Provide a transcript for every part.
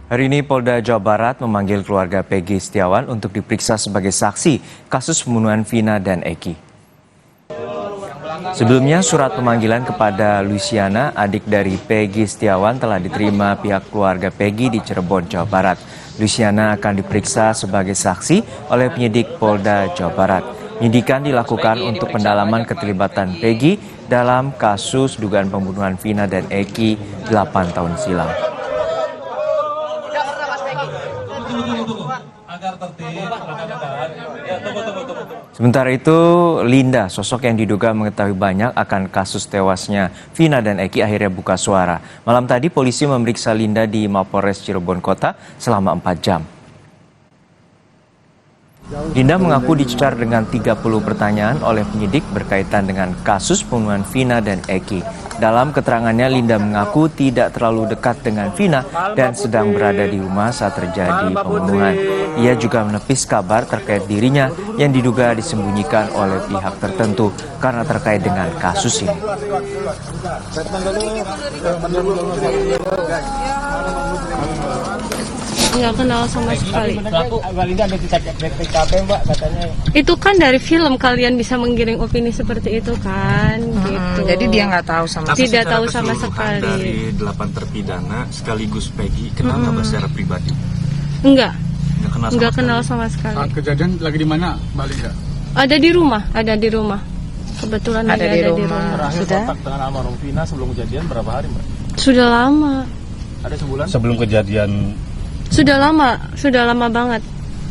Hari ini Polda Jawa Barat memanggil keluarga Peggy Setiawan untuk diperiksa sebagai saksi kasus pembunuhan Vina dan Eki. Sebelumnya, surat pemanggilan kepada Luciana, adik dari Peggy Setiawan, telah diterima pihak keluarga Peggy di Cirebon, Jawa Barat. Luciana akan diperiksa sebagai saksi oleh penyidik Polda Jawa Barat. Penyidikan dilakukan untuk pendalaman keterlibatan Peggy dalam kasus dugaan pembunuhan Vina dan Eki 8 tahun silam. Sementara itu, Linda, sosok yang diduga mengetahui banyak akan kasus tewasnya Vina dan Eki, akhirnya buka suara. Malam tadi, polisi memeriksa Linda di Mapolres Cirebon Kota selama 4 jam. Linda mengaku dicecar dengan 30 pertanyaan oleh penyidik berkaitan dengan kasus pembunuhan Vina dan Eki. Dalam keterangannya, Linda mengaku tidak terlalu dekat dengan Vina dan sedang berada di rumah saat terjadi pembunuhan. Ia juga menepis kabar terkait dirinya yang diduga disembunyikan oleh pihak tertentu karena terkait dengan kasus ini. Nggak kenal sama sekali. Linda ada di TKP, Mbak, katanya. Itu kan dari film, kalian bisa menggiring opini seperti itu kan, gitu. Jadi dia nggak tahu sama sekali. Tidak tahu sama sekali. Dari 8 terpidana sekaligus Peggy, kenal nggak secara pribadi? Enggak Nggak kenal sama sekali. Kejadian lagi di mana, Mbak Linda? Ada di rumah. Kebetulan Ada di rumah. Terakhir Sudah? kontak dengan almarhum Vina sebelum kejadian berapa hari, Mbak? Sudah lama. Ada sebulan? Sebelum kejadian. Sudah lama banget.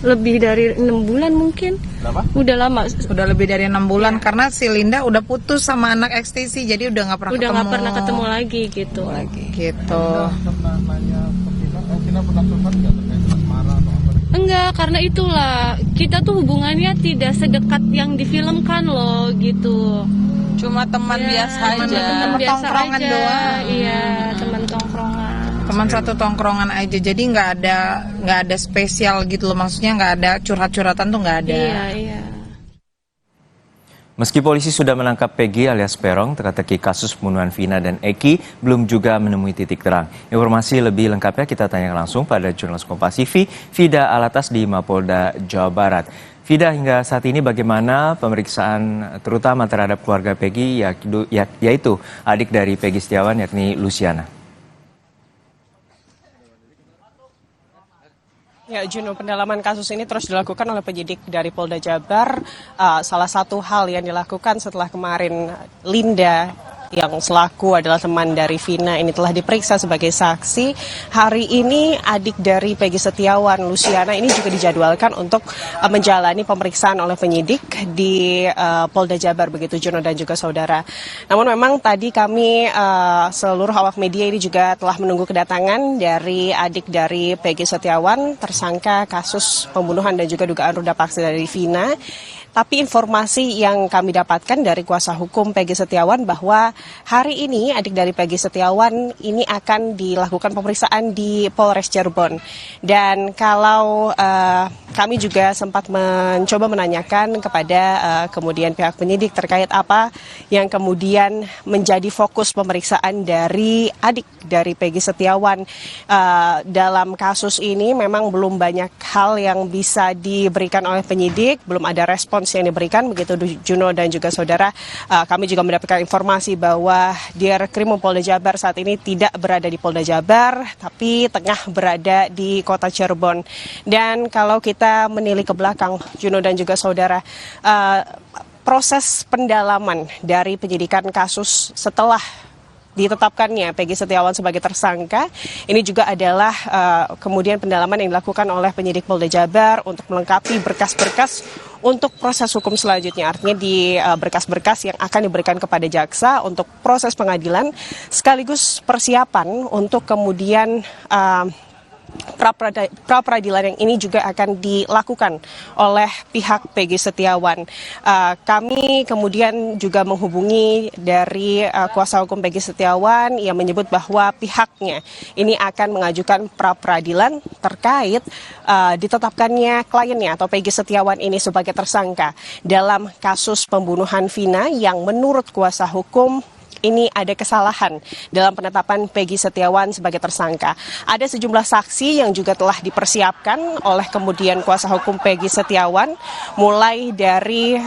Lebih dari 6 bulan mungkin. Berapa? Udah lama. Udah lebih dari 6 bulan karena si Linda udah putus sama anak ekstasi, jadi udah nggak pernah Udah ketemu. nggak pernah ketemu lagi gitu. Gitu. Pernah nanya ke Vina, Vina pernah curhat nggak terkait marah atau apa? Enggak, karena itulah kita tuh hubungannya tidak sedekat yang difilmkan loh gitu. Cuma teman biasa aja. Teman biasa Tongkrongan aja. doang. Iya, teman tongkrongan. Teman satu tongkrongan aja, jadi nggak ada spesial gitu loh, maksudnya nggak ada curhat-curhatan tuh nggak ada. Iya. Meski polisi sudah menangkap Peggy alias Peron, teka-teki kasus pembunuhan Vina dan Eki belum juga menemui titik terang. Informasi lebih lengkapnya kita tanya langsung pada jurnalis Kompas TV, Vida Alatas di Mapolda Jawa Barat. Vida, hingga saat ini bagaimana pemeriksaan terutama terhadap keluarga Peggy, yaitu adik dari Peggy Setiawan, yakni Luciana? Ya, Juno, pendalaman kasus ini terus dilakukan oleh penyidik dari Polda Jabar. Salah satu hal yang dilakukan setelah kemarin Linda, yang selaku adalah teman dari Vina, ini telah diperiksa sebagai saksi. Hari ini adik dari Peggy Setiawan, Luciana, ini juga dijadwalkan untuk menjalani pemeriksaan oleh penyidik di Polda Jabar, begitu Juno dan juga saudara. Namun memang tadi kami seluruh awak media ini juga telah menunggu kedatangan dari adik dari Peggy Setiawan, tersangka kasus pembunuhan dan juga dugaan ruda paksa dari Vina. Tapi informasi yang kami dapatkan dari kuasa hukum Peggy Setiawan bahwa hari ini adik dari Peggy Setiawan ini akan dilakukan pemeriksaan di Polres Cirebon. Dan kalau kami juga sempat mencoba menanyakan kepada kemudian pihak penyidik terkait apa yang kemudian menjadi fokus pemeriksaan dari adik dari Peggy Setiawan dalam kasus ini, memang belum banyak hal yang bisa diberikan oleh penyidik, belum ada respon yang diberikan, begitu Juno dan juga saudara. Kami juga mendapatkan informasi bahwa Dirkrim Polda Jabar saat ini tidak berada di Polda Jabar, tapi tengah berada di kota Cirebon. Dan kalau kita menilik ke belakang, Juno dan juga saudara, proses pendalaman dari penyidikan kasus setelah ditetapkannya Peggy Setiawan sebagai tersangka, ini juga adalah kemudian pendalaman yang dilakukan oleh penyidik Polda Jabar untuk melengkapi berkas-berkas untuk proses hukum selanjutnya. Artinya di berkas-berkas yang akan diberikan kepada jaksa untuk proses pengadilan, sekaligus persiapan untuk kemudian pra-peradilan yang ini juga akan dilakukan oleh pihak Peggy Setiawan. Kami kemudian juga menghubungi dari kuasa hukum Peggy Setiawan yang menyebut bahwa pihaknya ini akan mengajukan pra-peradilan terkait ditetapkannya kliennya atau Peggy Setiawan ini sebagai tersangka dalam kasus pembunuhan Vina yang menurut kuasa hukum ini ada kesalahan dalam penetapan Peggy Setiawan sebagai tersangka. Ada sejumlah saksi yang juga telah dipersiapkan oleh kemudian kuasa hukum Peggy Setiawan, mulai dari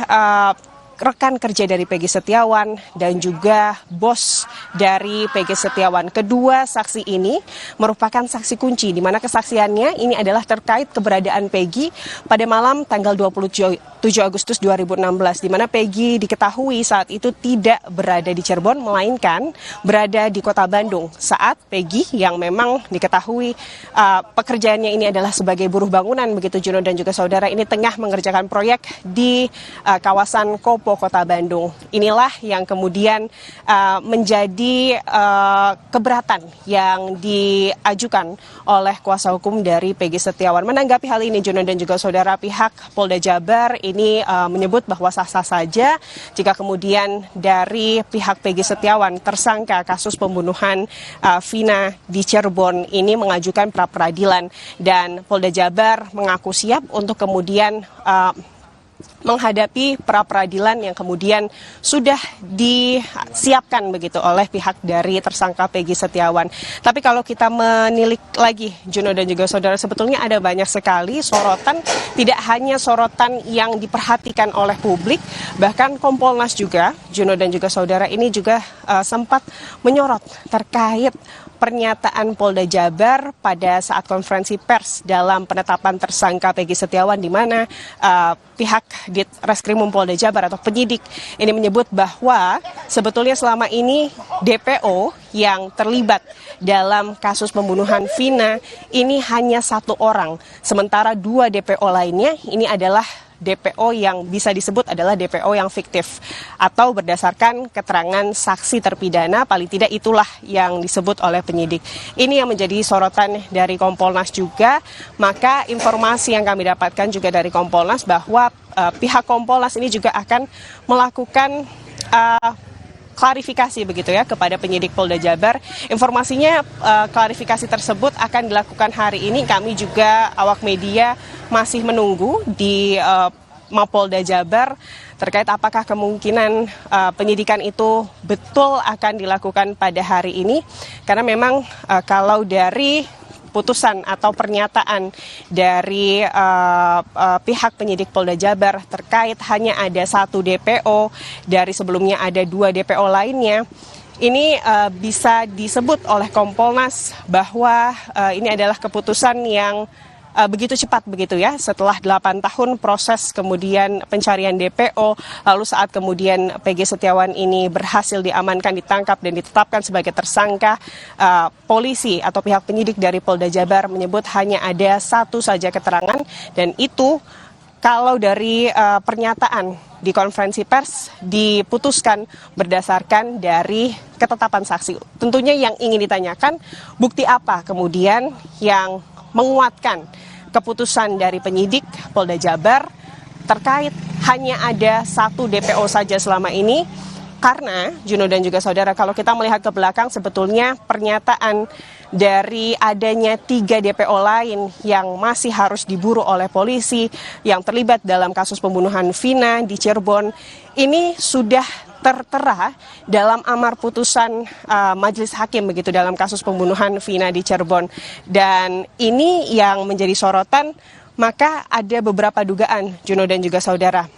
rekan kerja dari Peggy Setiawan dan juga bos dari Peggy Setiawan. Kedua saksi ini merupakan saksi kunci, di mana kesaksiannya ini adalah terkait keberadaan Peggy pada malam tanggal 27 Agustus 2016, di mana Peggy diketahui saat itu tidak berada di Cirebon, melainkan berada di kota Bandung. Saat Peggy yang memang diketahui pekerjaannya ini adalah sebagai buruh bangunan, begitu Juno dan juga saudara, ini tengah mengerjakan proyek di kawasan Kopo, kota Bandung. Inilah yang kemudian menjadi keberatan yang diajukan oleh kuasa hukum dari Peggy Setiawan. Menanggapi hal ini, Juno dan juga saudara, pihak Polda Jabar ini menyebut bahwa sah-sah saja jika kemudian dari pihak Peggy Setiawan, tersangka kasus pembunuhan Vina di Cirebon ini mengajukan pra-peradilan, dan Polda Jabar mengaku siap untuk kemudian menghadapi pra-peradilan yang kemudian sudah disiapkan begitu oleh pihak dari tersangka Peggy Setiawan. Tapi kalau kita menilik lagi, Juno dan juga saudara, sebetulnya ada banyak sekali sorotan, tidak hanya sorotan yang diperhatikan oleh publik, bahkan Kompolnas juga, Juno dan juga saudara, ini juga sempat menyorot terkait pernyataan Polda Jabar pada saat konferensi pers dalam penetapan tersangka Peggy Setiawan, di mana pihak Ditreskrimum Polda Jabar atau penyidik ini menyebut bahwa sebetulnya selama ini DPO yang terlibat dalam kasus pembunuhan Vina ini hanya 1 orang, sementara 2 DPO lainnya ini adalah DPO yang bisa disebut adalah DPO yang fiktif atau berdasarkan keterangan saksi terpidana, paling tidak itulah yang disebut oleh penyidik. Ini yang menjadi sorotan dari Kompolnas juga. Maka informasi yang kami dapatkan juga dari Kompolnas bahwa pihak Kompolnas ini juga akan melakukan klarifikasi begitu ya kepada penyidik Polda Jabar. Informasinya klarifikasi tersebut akan dilakukan hari ini. Kami juga awak media masih menunggu di Mapolda Jabar terkait apakah kemungkinan penyidikan itu betul akan dilakukan pada hari ini. Karena memang kalau dari putusan atau pernyataan dari pihak penyidik Polda Jabar terkait hanya ada 1 DPO, dari sebelumnya ada 2 DPO lainnya, ini bisa disebut oleh Kompolnas bahwa ini adalah keputusan yang begitu cepat begitu ya, setelah 8 tahun proses kemudian pencarian DPO, lalu saat kemudian Peggy Setiawan ini berhasil diamankan, ditangkap dan ditetapkan sebagai tersangka, polisi atau pihak penyidik dari Polda Jabar menyebut hanya ada 1 saja keterangan, dan itu kalau dari pernyataan di konferensi pers diputuskan berdasarkan dari ketetapan saksi. Tentunya yang ingin ditanyakan, bukti apa kemudian yang menguatkan keputusan dari penyidik Polda Jabar terkait hanya ada 1 DPO saja selama ini. Karena Juno dan juga saudara, kalau kita melihat ke belakang, sebetulnya pernyataan dari adanya 3 DPO lain yang masih harus diburu oleh polisi yang terlibat dalam kasus pembunuhan Vina di Cirebon ini sudah tertera dalam amar putusan majelis hakim begitu dalam kasus pembunuhan Vina di Cirebon. Dan ini yang menjadi sorotan, maka ada beberapa dugaan, Juno dan juga saudara.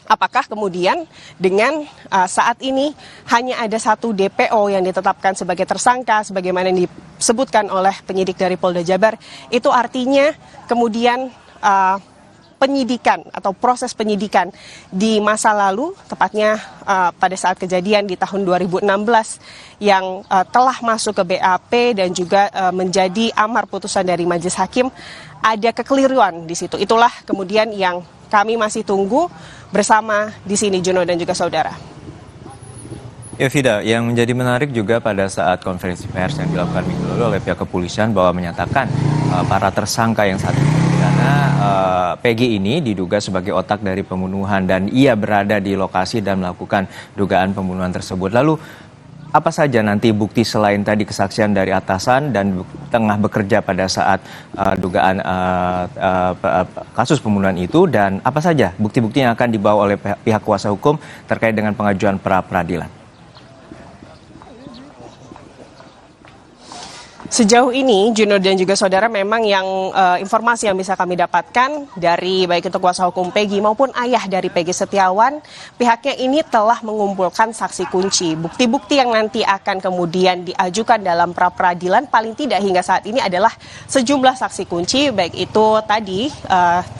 Apakah kemudian dengan saat ini hanya ada 1 DPO yang ditetapkan sebagai tersangka sebagaimana yang disebutkan oleh penyidik dari Polda Jabar, itu artinya kemudian penyidikan atau proses penyidikan di masa lalu, tepatnya pada saat kejadian di tahun 2016 yang telah masuk ke BAP dan juga menjadi amar putusan dari majelis hakim, ada kekeliruan di situ. Itulah kemudian yang kami masih tunggu bersama di sini, Juno dan juga saudara. Ya, Vida, yang menjadi menarik juga pada saat konferensi pers yang dilakukan minggu lalu oleh pihak kepolisian bahwa menyatakan para tersangka yang saat ini dipidana, Peggy ini diduga sebagai otak dari pembunuhan dan ia berada di lokasi dan melakukan dugaan pembunuhan tersebut. Lalu apa saja nanti bukti selain tadi kesaksian dari atasan dan tengah bekerja pada saat dugaan kasus pembunuhan itu, dan apa saja bukti-bukti yang akan dibawa oleh pihak kuasa hukum terkait dengan pengajuan pra-peradilan? Sejauh ini, Juno dan juga saudara, memang yang informasi yang bisa kami dapatkan dari baik itu kuasa hukum Peggy maupun ayah dari Peggy Setiawan, pihaknya ini telah mengumpulkan saksi kunci. Bukti-bukti yang nanti akan kemudian diajukan dalam pra-peradilan paling tidak hingga saat ini adalah sejumlah saksi kunci, baik itu tadi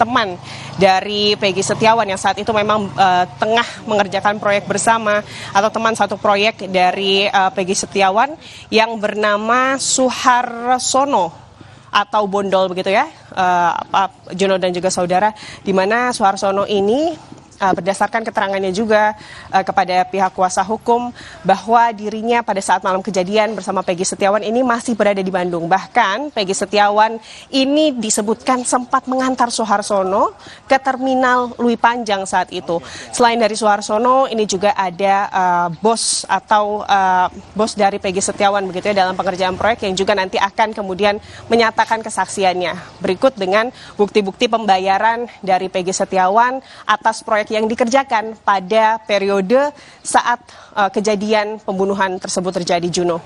teman dari Peggy Setiawan yang saat itu memang tengah mengerjakan proyek bersama, atau teman satu proyek dari Peggy Setiawan yang bernama Suharsono atau Bondol begitu ya, Juno dan juga saudara, di mana Suharsono ini berdasarkan keterangannya juga kepada pihak kuasa hukum bahwa dirinya pada saat malam kejadian bersama Peggy Setiawan ini masih berada di Bandung. Bahkan Peggy Setiawan ini disebutkan sempat mengantar Suharsono ke terminal Lui Panjang saat itu. Selain dari Suharsono, ini juga ada bos atau bos dari Peggy Setiawan begitu ya dalam pengerjaan proyek yang juga nanti akan kemudian menyatakan kesaksiannya. Berikut dengan bukti-bukti pembayaran dari Peggy Setiawan atas proyek yang dikerjakan pada periode saat kejadian pembunuhan tersebut terjadi, Juno.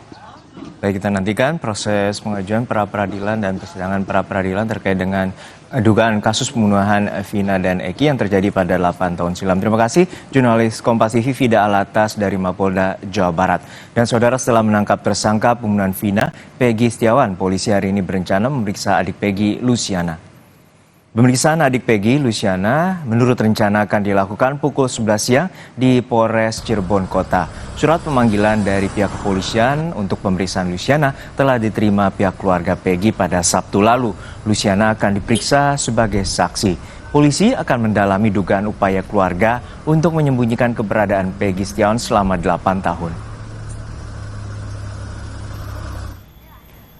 Baik, kita nantikan proses pengajuan pra-peradilan dan persidangan pra-peradilan terkait dengan dugaan kasus pembunuhan Vina dan Eki yang terjadi pada 8 tahun silam. Terima kasih jurnalis Kompas TV Fida Alatas dari Mapolda Jawa Barat. Dan saudara, setelah menangkap tersangka pembunuhan Vina, Peggy Setiawan, polisi hari ini berencana memeriksa adik Peggy, Luciana. Pemeriksaan adik Peggy, Luciana, menurut rencana akan dilakukan pukul 11 siang di Polres Cirebon Kota. Surat pemanggilan dari pihak kepolisian untuk pemeriksaan Luciana telah diterima pihak keluarga Peggy pada Sabtu lalu. Luciana akan diperiksa sebagai saksi. Polisi akan mendalami dugaan upaya keluarga untuk menyembunyikan keberadaan Peggy Setiawan selama 8 tahun.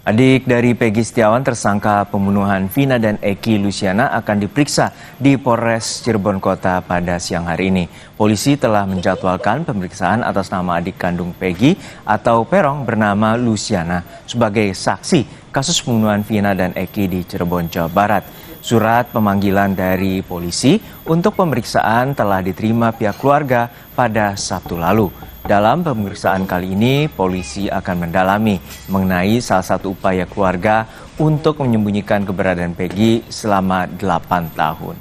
Adik dari Peggy Setiawan, tersangka pembunuhan Vina dan Eki, Luciana, akan diperiksa di Polres Cirebon Kota pada siang hari ini. Polisi telah menjadwalkan pemeriksaan atas nama adik kandung Peggy atau Perong bernama Luciana sebagai saksi kasus pembunuhan Vina dan Eki di Cirebon, Jawa Barat. Surat pemanggilan dari polisi untuk pemeriksaan telah diterima pihak keluarga pada Sabtu lalu. Dalam pemeriksaan kali ini, polisi akan mendalami mengenai salah satu upaya keluarga untuk menyembunyikan keberadaan Peggy selama 8 tahun.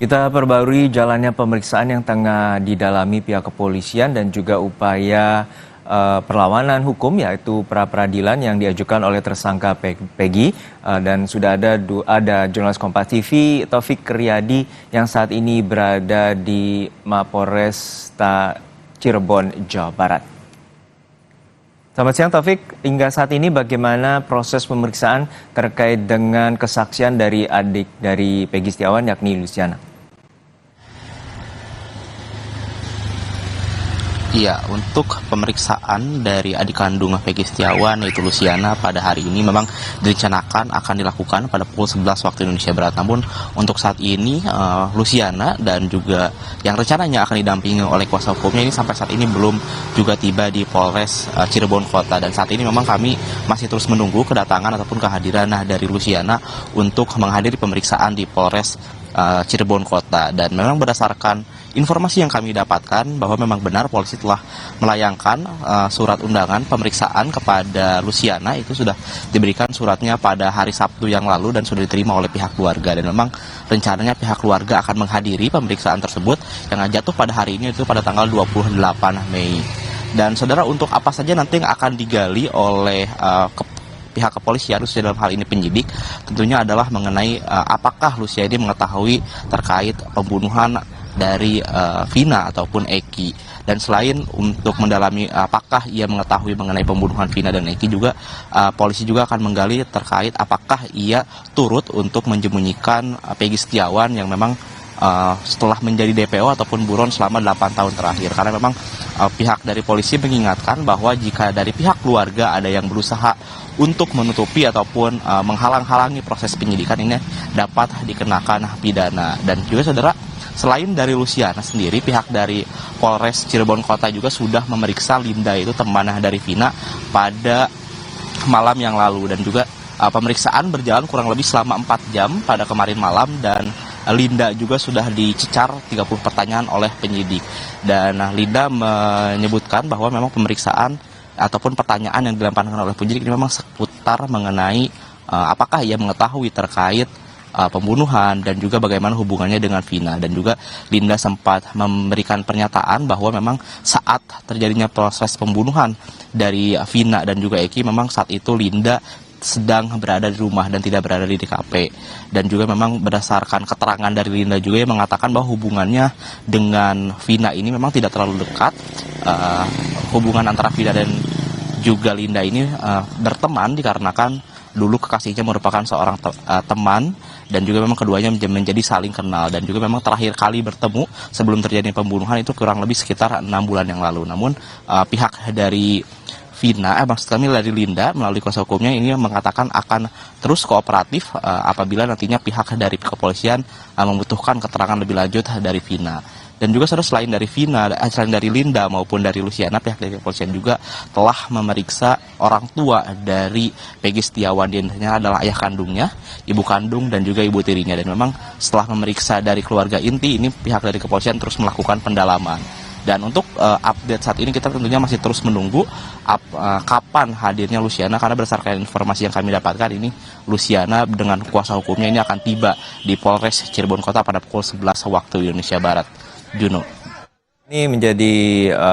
Kita perbarui jalannya pemeriksaan yang tengah didalami pihak kepolisian dan juga upaya perlawanan hukum, yaitu pra-peradilan yang diajukan oleh tersangka Peggy, dan sudah ada jurnalis Kompas TV Taufik Riyadi yang saat ini berada di Mapolres Cirebon, Jawa Barat. Selamat siang Taufik, hingga saat ini bagaimana proses pemeriksaan terkait dengan kesaksian dari adik dari Peggy Setiawan yakni Luciana? Iya, untuk pemeriksaan dari adik kandung Peggy Setiawan yaitu Luciana pada hari ini memang direncanakan akan dilakukan pada pukul 11 waktu Indonesia Barat. Namun untuk saat ini Luciana dan juga yang rencananya akan didampingi oleh kuasa hukumnya ini sampai saat ini belum juga tiba di Polres Cirebon Kota, dan saat ini memang kami masih terus menunggu kedatangan ataupun kehadiran dari Luciana untuk menghadiri pemeriksaan di Polres Cirebon Kota. Dan memang berdasarkan informasi yang kami dapatkan bahwa memang benar polisi telah melayangkan surat undangan pemeriksaan kepada Luciana. Itu sudah diberikan suratnya pada hari Sabtu yang lalu dan sudah diterima oleh pihak keluarga, dan memang rencananya pihak keluarga akan menghadiri pemeriksaan tersebut yang jatuh pada hari ini, itu pada tanggal 28 Mei. Dan saudara, untuk apa saja nanti yang akan digali oleh pihak kepolisian, khususnya dalam hal ini penyidik, tentunya adalah mengenai apakah Luciana ini mengetahui terkait pembunuhan dari Vina ataupun Eki. Dan selain untuk mendalami apakah ia mengetahui mengenai pembunuhan Vina dan Eki, juga polisi juga akan menggali terkait apakah ia turut untuk menyembunyikan Peggy Setiawan yang memang setelah menjadi DPO ataupun buron selama 8 tahun terakhir. Karena memang pihak dari polisi mengingatkan bahwa jika dari pihak keluarga ada yang berusaha untuk menutupi ataupun menghalang-halangi proses penyidikan, ini dapat dikenakan pidana. Dan juga saudara, selain dari Luciana sendiri, pihak dari Polres Cirebon Kota juga sudah memeriksa Linda, itu teman dari Vina, pada malam yang lalu. Dan juga pemeriksaan berjalan kurang lebih selama 4 jam pada kemarin malam, dan Linda juga sudah dicecar 30 pertanyaan oleh penyidik. Dan Linda menyebutkan bahwa memang pemeriksaan ataupun pertanyaan yang dilemparkan oleh penyidik ini memang seputar mengenai apakah ia mengetahui terkait pembunuhan dan juga bagaimana hubungannya dengan Vina. Dan juga Linda sempat memberikan pernyataan bahwa memang saat terjadinya proses pembunuhan dari Vina dan juga Eki, memang saat itu Linda sedang berada di rumah dan tidak berada di TKP. Dan juga memang berdasarkan keterangan dari Linda juga yang mengatakan bahwa hubungannya dengan Vina ini memang tidak terlalu dekat. Hubungan antara Vina dan juga Linda ini berteman dikarenakan dulu kekasihnya merupakan seorang teman, dan juga memang keduanya menjadi saling kenal. Dan juga memang terakhir kali bertemu sebelum terjadi pembunuhan itu kurang lebih sekitar 6 bulan yang lalu. Namun pihak dari Vina, maksud kami dari Linda melalui kuasa hukumnya ini mengatakan akan terus kooperatif apabila nantinya pihak dari kepolisian membutuhkan keterangan lebih lanjut dari Vina. Dan juga selain dari Vina, selain dari Linda maupun dari Luciana, pihak dari kepolisian juga telah memeriksa orang tua dari Peggy Setiawan. Diantaranya adalah ayah kandungnya, ibu kandung, dan juga ibu tirinya. Dan memang setelah memeriksa dari keluarga inti ini, pihak dari kepolisian terus melakukan pendalaman. Dan untuk update saat ini kita tentunya masih terus menunggu kapan hadirnya Luciana, karena berdasarkan informasi yang kami dapatkan ini Luciana dengan kuasa hukumnya ini akan tiba di Polres Cirebon Kota pada pukul 11 waktu Indonesia Barat. Juno. Ini menjadi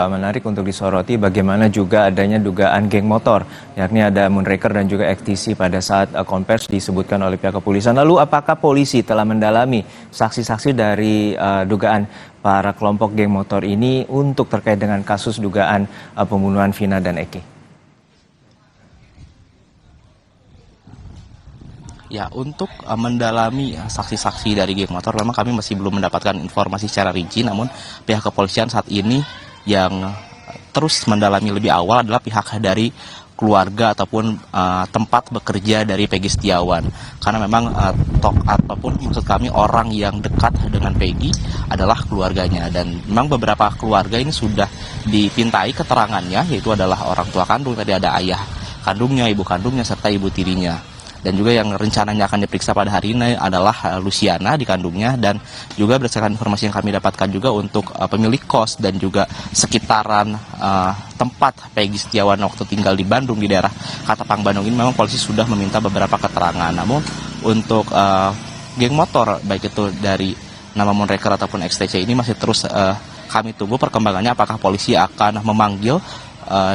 menarik untuk disoroti bagaimana juga adanya dugaan geng motor, yakni ada Moonraker dan juga XTC pada saat konvers disebutkan oleh pihak kepolisian. Lalu apakah polisi telah mendalami saksi-saksi dari dugaan para kelompok geng motor ini untuk terkait dengan kasus dugaan pembunuhan Vina dan Eki? Ya, untuk mendalami saksi-saksi dari geng motor memang kami masih belum mendapatkan informasi secara rinci, namun pihak kepolisian saat ini yang terus mendalami lebih awal adalah pihak dari keluarga ataupun tempat bekerja dari Peggy Setiawan. Karena memang maksud kami orang yang dekat dengan Peggy adalah keluarganya, dan memang beberapa keluarga ini sudah dipintai keterangannya, yaitu adalah orang tua kandung, tadi ada ayah kandungnya, ibu kandungnya, serta ibu tirinya. Dan juga yang rencananya akan diperiksa pada hari ini adalah Luciana di kandungnya, dan juga berdasarkan informasi yang kami dapatkan juga untuk pemilik kos dan juga sekitaran tempat Peggy Setiawan waktu tinggal di Bandung, di daerah Katapang Bandung ini, memang polisi sudah meminta beberapa keterangan. Namun untuk geng motor baik itu dari nama Moonraker ataupun XTC ini masih terus kami tunggu perkembangannya, apakah polisi akan memanggil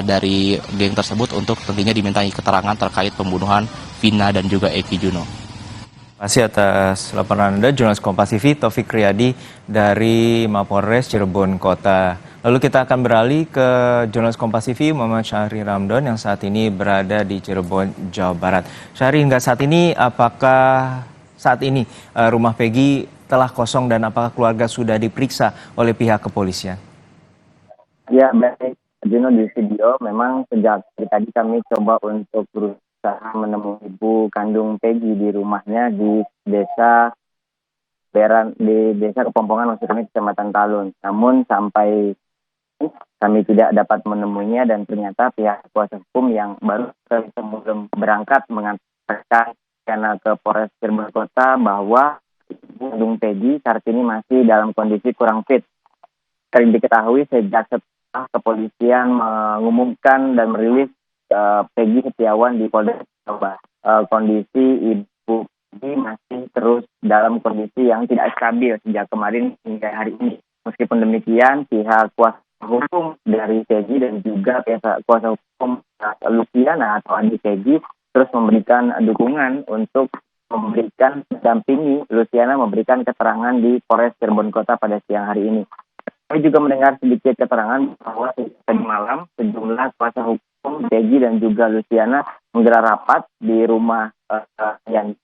dari geng tersebut untuk tentunya dimintai keterangan terkait pembunuhan Vina dan juga Eki. Juno. Terima kasih atas laporan Anda, jurnalis Kompas TV Taufik Riyadi dari Mapolres Cirebon Kota. Lalu kita akan beralih ke jurnalis Kompas TV Muhammad Syahri Ramdan yang saat ini berada di Cirebon, Jawa Barat. Syahri, hingga saat ini apakah saat ini rumah Peggy telah kosong dan apakah keluarga sudah diperiksa oleh pihak kepolisian? Ya, baik. Juno, di studio memang sejak tadi kami coba untuk berusaha menemui ibu kandung Peggy di rumahnya di desa Kepompongan, maksud kami Kecamatan Talun. Namun sampai kami tidak dapat menemuinya, dan ternyata pihak kuasa hukum yang baru sebelum berangkat mengatakan karena ke Polres Cirebon Kota bahwa ibu kandung Peggy saat ini masih dalam kondisi kurang fit. Sering diketahui sejak kepolisian mengumumkan dan merilis Peggy Setiawan di Polda Jabar. Kondisi ibu Peggy masih terus dalam kondisi yang tidak stabil sejak kemarin hingga hari ini. Meskipun demikian, pihak kuasa hukum dari Peggy dan juga pihak kuasa hukum Luciana atau adik Peggy terus memberikan dukungan untuk mendampingi Luciana memberikan keterangan di Polres Cirebon Kota pada siang hari ini. Kami juga mendengar sedikit keterangan bahwa tadi malam sejumlah kuasa hukum Peggy dan juga Luciana menggelar rapat di rumah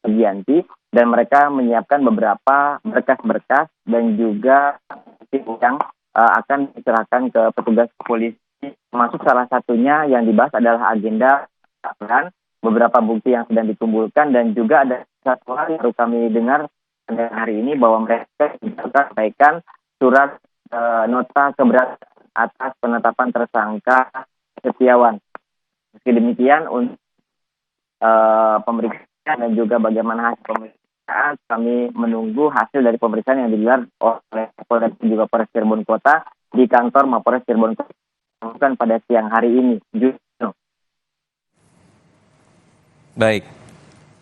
Yanti, dan mereka menyiapkan beberapa berkas-berkas dan juga yang akan diserahkan ke petugas polisi. Termasuk salah satunya yang dibahas adalah agenda beberapa bukti yang sedang dikumpulkan, dan juga ada satu hal yang baru kami dengar hari ini bahwa mereka sampaikan surat nota keberatan atas penetapan tersangka Setiawan. Meski demikian, untuk pemeriksaan dan juga bagaimana hasil pemeriksaan saat kami menunggu hasil dari pemeriksaan yang digelar oleh Polda dan juga Polres Cirebon Kota di kantor Mapolres Cirebon Kota pada siang hari ini. Baik,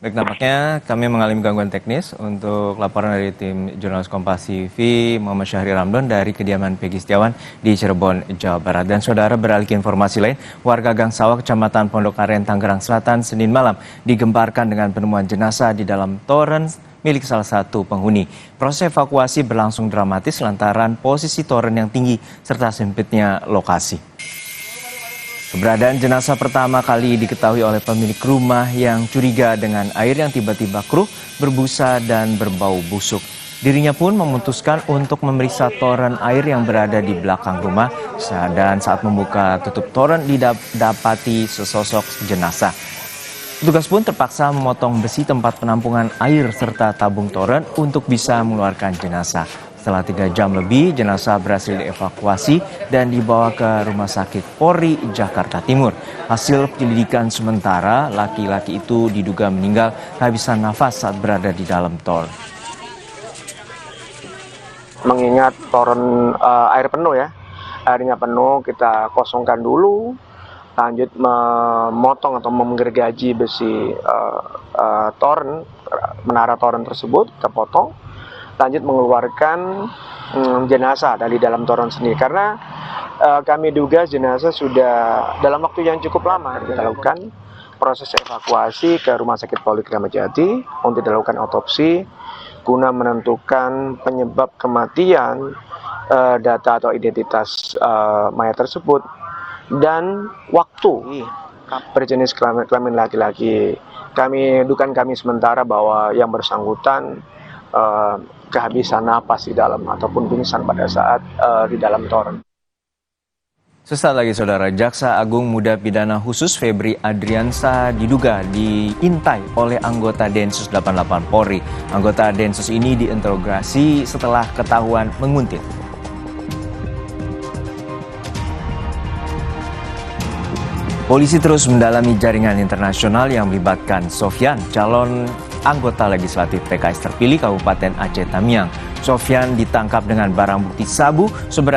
nampaknya kami mengalami gangguan teknis untuk laporan dari tim jurnalis Kompas TV Muhammad Syahri Ramdan dari kediaman Peggy Setiawan di Cirebon, Jawa Barat. Dan saudara, beralih ke informasi lain, warga Gang Sawah, Kecamatan Pondok Aren, Tangerang Selatan, Senin malam digemparkan dengan penemuan jenazah di dalam toren milik salah satu penghuni. Proses evakuasi berlangsung dramatis lantaran posisi toren yang tinggi serta sempitnya lokasi. Keberadaan jenazah pertama kali diketahui oleh pemilik rumah yang curiga dengan air yang tiba-tiba keruh, berbusa, dan berbau busuk. Dirinya pun memutuskan untuk memeriksa toren air yang berada di belakang rumah, dan saat membuka tutup toren didapati sesosok jenazah. Petugas pun terpaksa memotong besi tempat penampungan air serta tabung toren untuk bisa mengeluarkan jenazah. Setelah 3 jam lebih, jenazah berhasil dievakuasi dan dibawa ke Rumah Sakit Polri Jakarta Timur. Hasil penyelidikan sementara, laki-laki itu diduga meninggal kehabisan nafas saat berada di dalam toren. Mengingat toren air penuh ya, airnya penuh, kita kosongkan dulu, lanjut memotong atau menggergaji besi toren, menara toren tersebut, kita potong. Lanjut mengeluarkan jenazah dari dalam toren sendiri, karena kami duga jenazah sudah dalam waktu yang cukup lama. Kita lakukan proses evakuasi ke Rumah Sakit Polri Kramat Jati untuk dilakukan otopsi guna menentukan penyebab kematian, data atau identitas mayat tersebut, dan waktu berjenis kelamin laki-laki. Kami sementara bahwa yang bersangkutan kehabisan napas di dalam ataupun pingsan pada saat di dalam toren. Sesaat lagi saudara, Jaksa Agung Muda Pidana Khusus Febri Adriansa diduga diintai oleh anggota Densus 88 Polri. Anggota Densus ini diinterogasi setelah ketahuan menguntit. Polisi terus mendalami jaringan internasional yang melibatkan Sofyan, calon anggota legislatif PKS terpilih Kabupaten Aceh Tamiang. Sofyan ditangkap dengan barang bukti sabu seberat